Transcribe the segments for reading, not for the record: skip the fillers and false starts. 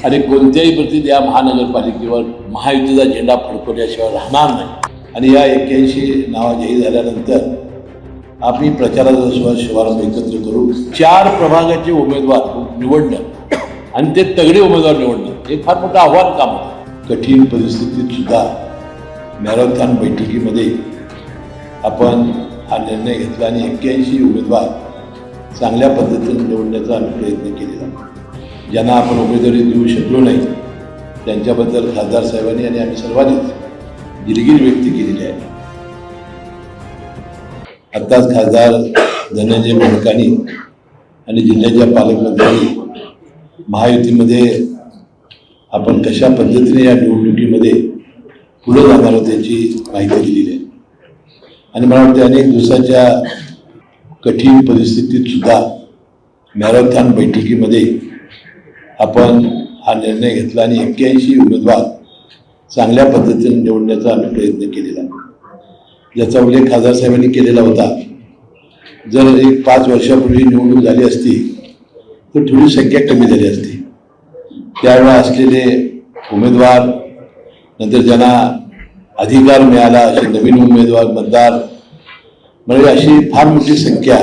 आणि कोणत्याही परिस्थितीत या महानगरपालिकेवर महायुतीचा झेंडा फडकवल्याशिवाय राहणार नाही। आणि या 81 नावं जाहीर झाल्यानंतर आम्ही प्रचाराचा शुभारंभ एकत्र करू। 4 प्रभागाचे उमेदवार निवडणं आणि ते तगडे उमेदवार निवडणं हे फार मोठं आव्हान काम होतं। कठीण परिस्थितीत सुद्धा मॅरेथॉन बैठकीमध्ये आपण हा निर्णय घेतला आणि 81 उमेदवार चांगल्या पद्धतीने निवडण्याचा आम्ही प्रयत्न केलेला। ज्यांना आपण उमेदवारी देऊ शकलो नाही त्यांच्याबद्दल खासदार साहेबांनी आणि आम्ही सर्वांनीच दिलगिरी व्यक्त केलेली आहे। आत्ताच खासदार धनंजय मुंडे आणि जिल्ह्याच्या पालकमंत्र्यांनी महायुतीमध्ये आपण कशा पद्धतीने या निवडणुकीमध्ये पुढे जाणार आहोत याची माहिती दिलेली आहे। आणि मला वाटते अनेक दिवसाच्या कठीण परिस्थितीत सुद्धा मॅरेथॉन बैठकीमध्ये आपण हा निर्णय घेतला आणि 81 उमेदवार चांगल्या पद्धतीने निवडण्याचा आम्ही प्रयत्न केलेला आहे। ज्याचा उल्लेख खासदार साहेबांनी केलेला होता। जर 5 वर्षापूर्वी निवडणूक झाली असती तर थोडी संख्या कमी झाली असती। त्यावेळेला असलेले उमेदवार नंतर ज्यांना अधिकार मिळाला असे नवीन उमेदवार मतदार म्हणजे अशी फार मोठी संख्या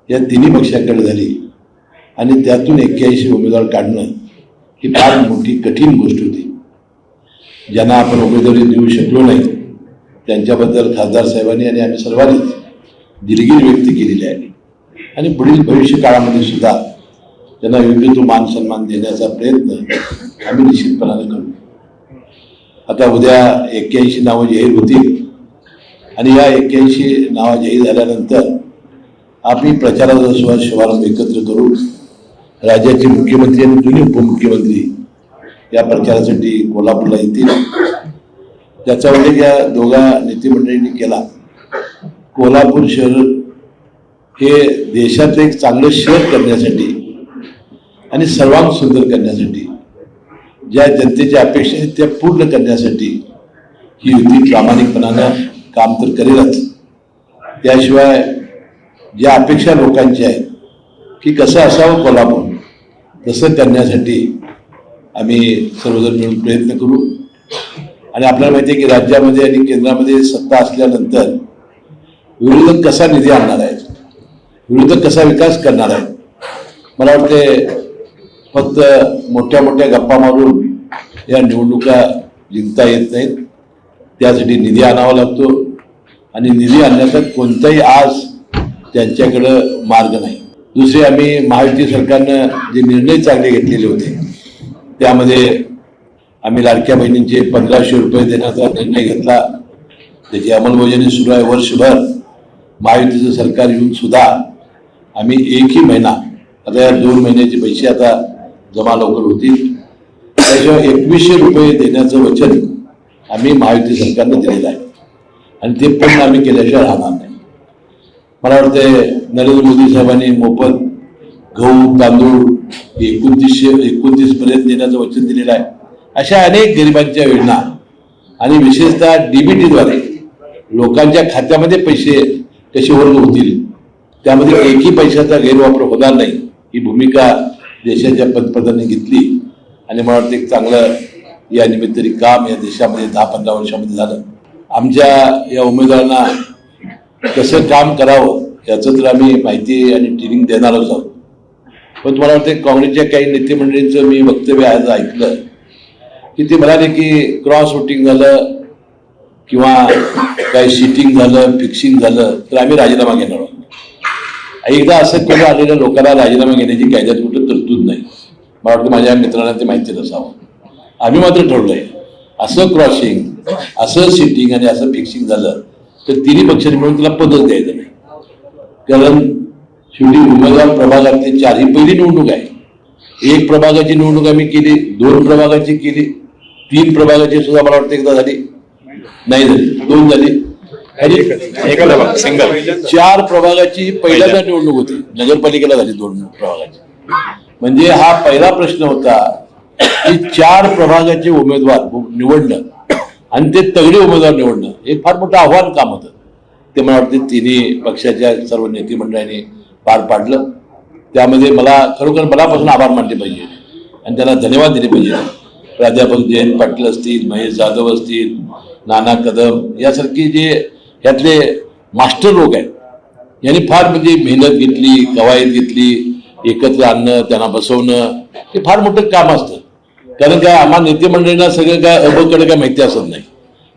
या तिन्ही पक्षाकडे झाली आणि त्यातून 81 उमेदवार काढणं ही फार मोठी कठीण गोष्ट होती। ज्यांना आपण उमेदवारी देऊ शकलो नाही त्यांच्याबद्दल खासदार साहेबांनी आणि आम्ही सर्वांनीच दिलगिरी व्यक्त केलेली आहे। आणि पुढील भविष्य काळामध्ये सुद्धा त्यांना योग्य तो मान सन्मान देण्याचा प्रयत्न आम्ही निश्चितपणाने करू। आता उद्या 81 नावं जाहीर होतील आणि या 81 नावं जाहीर झाल्यानंतर आम्ही प्रचाराचा शुभारंभ एकत्र करू। राज्याचे मुख्यमंत्री आणि दोन्ही उपमुख्यमंत्री या प्रचारासाठी कोल्हापूरला येतील। त्याचा उल्लेख या दोघा नेतेमंडळींनी केला। कोल्हापूर शहर हे देशातलं एक चांगलं शहर करण्यासाठी आणि सर्वांग सुंदर करण्यासाठी ज्या जनतेच्या अपेक्षा आहेत त्या पूर्ण करण्यासाठी ही युती प्रामाणिकपणानं काम तर करेलच। त्याशिवाय ज्या अपेक्षा लोकांच्या आहेत की कसं असावं कोल्हापूर तसं करण्यासाठी आम्ही सर्वजण मिळून प्रयत्न करू। आणि आपल्याला माहिती आहे की राज्यामध्ये आणि केंद्रामध्ये सत्ता असल्यानंतर विरोधक कसा निधी आणणार आहेत, विरोधक कसा विकास करणार आहेत। मला वाटते फक्त मोठ्या मोठ्या गप्पा मारून या निवडणुका जिंकता येत नाहीत। त्यासाठी निधी आणावा लागतो आणि निधी आणण्याचा कोणताही आज त्यांच्याकडं मार्ग नाही। दुसरे आम्ही महायुती सरकारनं जे निर्णय चांगले घेतलेले होते त्यामध्ये आम्ही लाडक्या बहिणींचे 1500 रुपये देण्याचा निर्णय घेतला। त्याची अंमलबजावणी सुरू आहे। वर्षभर महायुतीचं सरकार येऊन सुद्धा आम्ही एकही महिना आता या 2 महिन्याचे पैसे आता जमा लवकर होतील त्याशिवाय 2100 रुपये देण्याचं वचन आम्ही महायुती सरकारनं दिलेलं आहे आणि ते पण आम्ही केल्याशिवाय राहणार नाही। मला वाटते नरेंद्र मोदी साहेबांनी मोफत गहू तांदूळ 29 पर्यंत देण्याचं वचन दिलेलं आहे। अशा अनेक गरिबांच्या योजना आणि विशेषतः DBTद्वारे लोकांच्या खात्यामध्ये पैसे कसे वर्ग होतील त्यामध्ये एकही पैशाचा गैरवापर होणार नाही ही भूमिका देशाच्या पंतप्रधानांनी घेतली। आणि मला वाटतं एक चांगलं या निमित्ताने काम या देशामध्ये 10-15 वर्षामध्ये झालं। आमच्या या उमेदवारांना कसं काम करावं याचं तर आम्ही माहिती आणि ट्रेनिंग देणारच आहोत। पण तुम्हाला वाटतं काँग्रेसच्या काही नेते मंडळींचं मी वक्तव्य आज ऐकलं की ते म्हणाले की क्रॉस वोटिंग झालं किंवा काही सीटिंग झालं फिक्सिंग झालं तर आम्ही राजीनामा घेणार आहोत। एकदा असं केलं आलेल्या लोकांना राजीनामा घेण्याची कायद्यात कुठं तरतूद नाही। मला वाटतं माझ्या मित्रांना ते माहिती नसावं। आम्ही मात्र ठरवलंय असं क्रॉसिंग असं सीटिंग आणि असं फिक्सिंग झालं तर तिन्ही पक्षांनी मिळून त्याला पदच द्यायचं नाही। कारण शेवटी उमेदवार प्रभागातली 4 ही पहिली निवडणूक आहे। 1 प्रभागाची निवडणूक आम्ही केली, 2 प्रभागाची केली, 3 प्रभागाची सुद्धा मला वाटतं एकदा झाली नाही झाली, 2 झाली, 4 प्रभागाची पहिल्यांदा निवडणूक होती। नगरपालिकेला झाली 2 प्रभागाची। म्हणजे हा पहिला प्रश्न होता की 4 प्रभागाचे उमेदवार निवडणं आणि ते तगडे उमेदवार निवडणं हे फार मोठं आव्हान काम होतं। ते मला वाटते तिन्ही पक्षाच्या सर्व नेते मंडळांनी पार पाडलं। त्यामध्ये मला खरोखर मनापासून आभार मानले पाहिजे आणि त्यांना धन्यवाद दिले पाहिजे. प्राध्यापक जयंत पाटील असतील, महेश जाधव असतील, नाना कदम यासारखे जे यातले मास्टर लोक आहेत, यांनी फार म्हणजे मेहनत घेतली, कवायत घेतली, एकत्र आणणं, त्यांना बसवणं हे फार मोठं काम असतं. कारण काय आम्हाला नेते मंडळींना सगळं काय अबकडे काय माहिती असत नाही.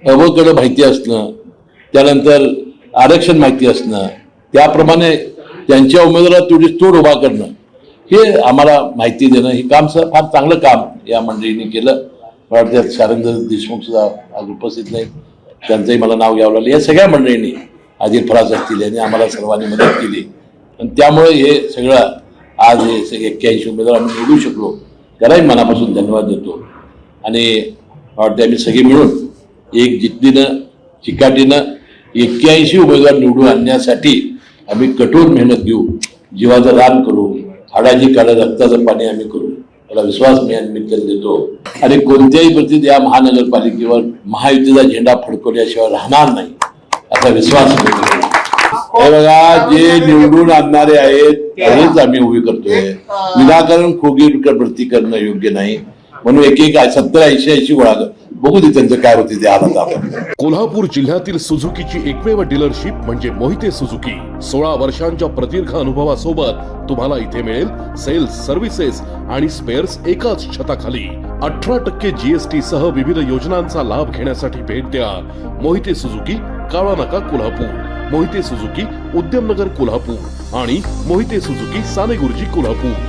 अबकडे माहिती असणं, त्यानंतर आरक्षण माहिती असणं, त्याप्रमाणे त्यांच्या उमेदवाराला तेवढी तोड उभा करणं, हे आम्हाला माहिती देणं, हे काम फार चांगलं काम या मंडळींनी केलं. मला वाटतं शारंग देशमुख सुद्धा आज उपस्थित नाही, त्यांचंही मला नाव घ्यावं लागलं. या सगळ्या मंडळींनी, अजित फराज असतील, यांनी आम्हाला सर्वांनी मदत केली आणि त्यामुळे हे सगळं आज हे सगळे 81 उमेदवार आम्ही निवडू शकलो. त्यालाही मनापासून धन्यवाद देतो. आणि मला वाटतं आम्ही सगळे मिळून एक जिद्दीनं, चिकाटीनं 81 उमेदवार निवडून आणण्यासाठी आम्ही कठोर मेहनत घेऊ, जीवाचं रान करू, हाडाची काढा रक्ताचं पाणी आम्ही करू, मला विश्वास मी निमित्ताने देतो. आणि कोणत्याही परिस्थितीत या महानगरपालिकेवर महायुतीचा झेंडा फडकवल्याशिवाय राहणार नाही असा विश्वास मी करतो. हे बघा, जे निवडून आणणारे आहेत हेच आम्ही उभी करतोय. विनाकारण खोगी भरती करणं योग्य नाही. म्हणून एक 70-80 गोळा बघू दे त्यांचं काय होते ते हातात आपण. कोल्हापूर जिल्ह्यातील सुझुकीची एकमेव डीलरशिप म्हणजे मोहिते सुझुकी. 16 वर्षांच्या प्रदीर्घ अनुभवासोबत तुम्हाला इथे मिळेल सेल्स, सर्व्हिसेस आणि स्पेअर्स एकाच छताखाली. 18% GST सह विविध योजनांचा लाभ घेण्यासाठी भेट द्या. मोहिते सुझुकी, काळा नाका, कोल्हापूर. मोहिते सुझुकी, उद्यमनगर, कोल्हापूर आणि मोहिते सुझुकी, सानेगुरुजी, कोल्हापूर.